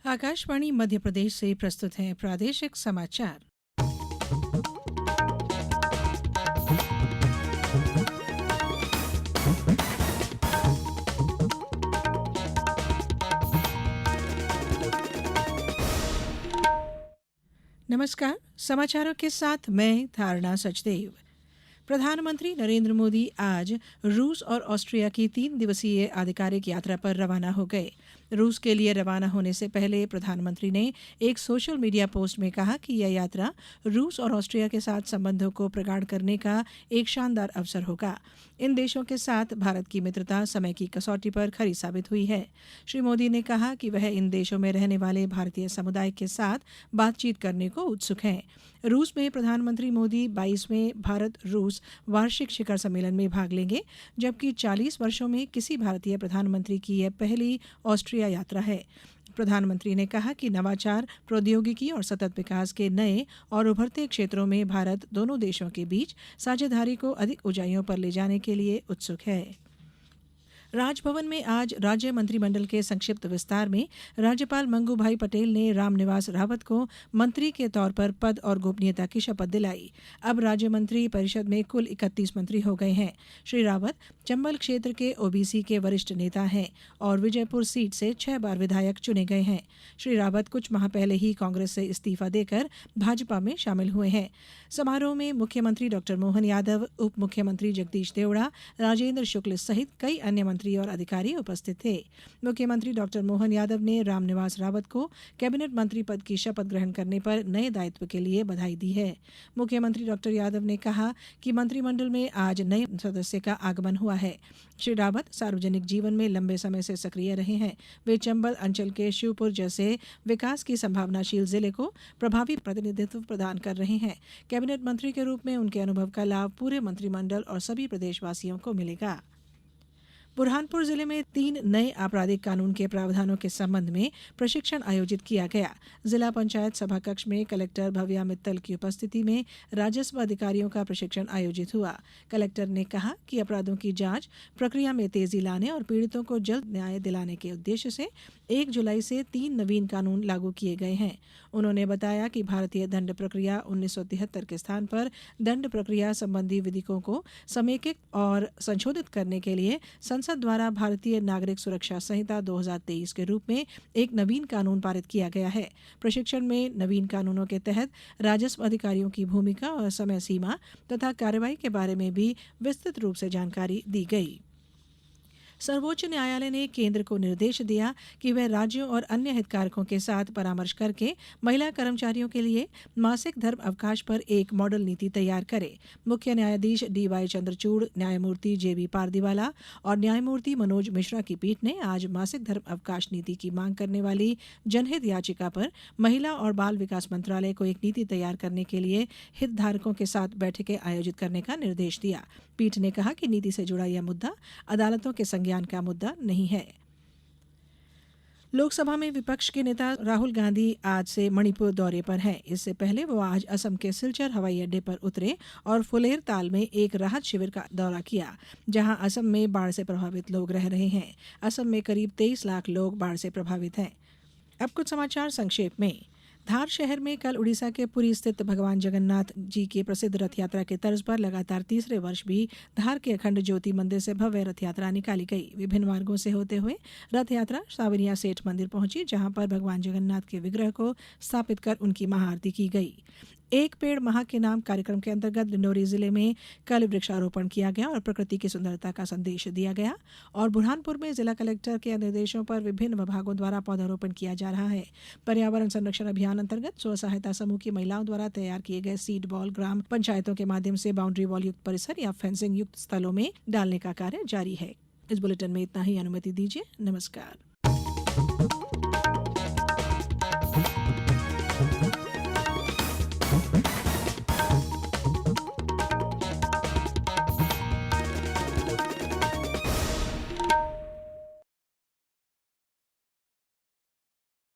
आकाशवाणी मध्य प्रदेश से प्रस्तुत हैं प्रादेशिक समाचार। नमस्कार, समाचारों के साथ मैं धारणा सचदेव। प्रधानमंत्री नरेंद्र मोदी आज रूस और ऑस्ट्रिया की 3 दिवसीय आधिकारिक यात्रा पर रवाना हो गए। रूस के लिए रवाना होने से पहले प्रधानमंत्री ने एक सोशल मीडिया पोस्ट में कहा कि यह यात्रा रूस और ऑस्ट्रिया के साथ संबंधों को प्रगाढ़ करने का एक शानदार अवसर होगा। इन देशों के साथ भारत की मित्रता समय की कसौटी पर खरी साबित हुई है। श्री मोदी ने कहा कि वह इन देशों में रहने वाले भारतीय समुदाय के साथ बातचीत करने को उत्सुक हैं। रूस में प्रधानमंत्री मोदी 22वें भारत रूस वार्षिक शिखर सम्मेलन में भाग लेंगे, जबकि 40 वर्षों में किसी भारतीय प्रधानमंत्री की यह पहली ऑस्ट्रिया यात्रा है। प्रधानमंत्री ने कहा कि नवाचार, प्रौद्योगिकी और सतत विकास के नए और उभरते क्षेत्रों में भारत दोनों देशों के बीच साझेदारी को अधिक ऊंचाइयों पर ले जाने के लिए उत्सुक है। राजभवन में आज राज्य मंत्रिमंडल के संक्षिप्त विस्तार में राज्यपाल मंगू भाई पटेल ने रामनिवास रावत को मंत्री के तौर पर पद और गोपनीयता की शपथ दिलाई। अब राज्य मंत्री परिषद में कुल 31 मंत्री हो गए हैं। श्री रावत चंबल क्षेत्र के ओबीसी के वरिष्ठ नेता हैं और विजयपुर सीट से 6 बार विधायक चुने गए हैं। श्री रावत कुछ माह पहले ही कांग्रेस से इस्तीफा देकर भाजपा में शामिल हुए हैं। समारोह में मुख्यमंत्री डॉ मोहन यादव, उप मुख्यमंत्री जगदीश देवड़ा, राजेंद्र शुक्ल सहित कई अन्य मंत्री और अधिकारी उपस्थित थे। मुख्यमंत्री डॉ मोहन यादव ने रामनिवास रावत को कैबिनेट मंत्री पद की शपथ ग्रहण करने पर नए दायित्व के लिए बधाई दी है। मुख्यमंत्री डॉ यादव ने कहा कि मंत्रिमंडल में आज नए सदस्य का आगमन हुआ है। श्री रावत सार्वजनिक जीवन में लंबे समय से सक्रिय रहे हैं। वे चंबल अंचल के शिवपुर जैसे विकास की संभावनाशील जिले को प्रभावी प्रतिनिधित्व प्रदान कर रहे हैं। कैबिनेट मंत्री के रूप में उनके अनुभव का लाभ पूरे मंत्रिमंडल और सभी प्रदेशवासियों को मिलेगा। बुरहानपुर जिले में 3 नए आपराधिक कानून के प्रावधानों के संबंध में प्रशिक्षण आयोजित किया गया। जिला पंचायत सभाकक्ष में कलेक्टर भव्या मित्तल की उपस्थिति में राजस्व अधिकारियों का प्रशिक्षण आयोजित हुआ। कलेक्टर ने कहा कि अपराधों की जांच प्रक्रिया में तेजी लाने और पीड़ितों को जल्द न्याय दिलाने के उद्देश्य से 1 जुलाई से 3 नवीन कानून लागू किए गए हैं। उन्होंने बताया कि भारतीय दंड प्रक्रिया 1973 के स्थान पर दंड प्रक्रिया संबंधी विधिकों को समेकित और संशोधित करने के लिए संसद द्वारा भारतीय नागरिक सुरक्षा संहिता 2023 के रूप में एक नवीन कानून पारित किया गया है। प्रशिक्षण में नवीन कानूनों के तहत राजस्व अधिकारियों की भूमिका और समय सीमा तथा कार्रवाई के बारे में भी विस्तृत रूप से जानकारी दी गई। सर्वोच्च न्यायालय ने केंद्र को निर्देश दिया कि वह राज्यों और अन्य हितधारकों के साथ परामर्श करके महिला कर्मचारियों के लिए मासिक धर्म अवकाश पर एक मॉडल नीति तैयार करे। मुख्य न्यायाधीश डीवाई चंद्रचूड़, न्यायमूर्ति जेबी पारदीवाला और न्यायमूर्ति मनोज मिश्रा की पीठ ने आज मासिक धर्म अवकाश नीति की मांग करने वाली जनहित याचिका पर महिला और बाल विकास मंत्रालय को एक नीति तैयार करने के लिए हितधारकों के साथ बैठकें आयोजित करने का निर्देश दिया। पीठ ने कहा कि नीति से जुड़ा यह मुद्दा अदालतों के संज्ञान का मुद्दा नहीं है। लोकसभा में विपक्ष के नेता राहुल गांधी आज से मणिपुर दौरे पर हैं। इससे पहले वो आज असम के सिलचर हवाई अड्डे पर उतरे और फुलेर ताल में एक राहत शिविर का दौरा किया, जहां असम में बाढ़ से प्रभावित लोग रह रहे हैं। असम में करीब 23 लाख लोग बाढ़ से प्रभावित हैं। अब कुछ समाचार संक्षेप में। धार शहर में कल उड़ीसा के पुरी स्थित भगवान जगन्नाथ जी की प्रसिद्ध रथ यात्रा के तर्ज पर लगातार तीसरे वर्ष भी धार के अखंड ज्योति मंदिर से भव्य रथ यात्रा निकाली गई। विभिन्न मार्गों से होते हुए रथ यात्रा सावरिया सेठ मंदिर पहुंची, जहां पर भगवान जगन्नाथ के विग्रह को स्थापित कर उनकी महाआरती की गई। एक पेड़ माह के नाम कार्यक्रम के अंतर्गत डिंडोरी जिले में कल वृक्षारोपण किया गया और प्रकृति की सुंदरता का संदेश दिया गया। और बुरहानपुर में जिला कलेक्टर के निर्देशों पर विभिन्न विभागों द्वारा पौधारोपण किया जा रहा है। पर्यावरण संरक्षण अभियान अंतर्गत स्व सहायता समूह की महिलाओं द्वारा तैयार किए गए सीड बॉल ग्राम पंचायतों के माध्यम से बाउंड्री वॉल युक्त परिसर या फेंसिंग युक्त स्थलों में डालने का कार्य जारी है। इस बुलेटिन में इतना ही। अनुमति दीजिए। नमस्कार।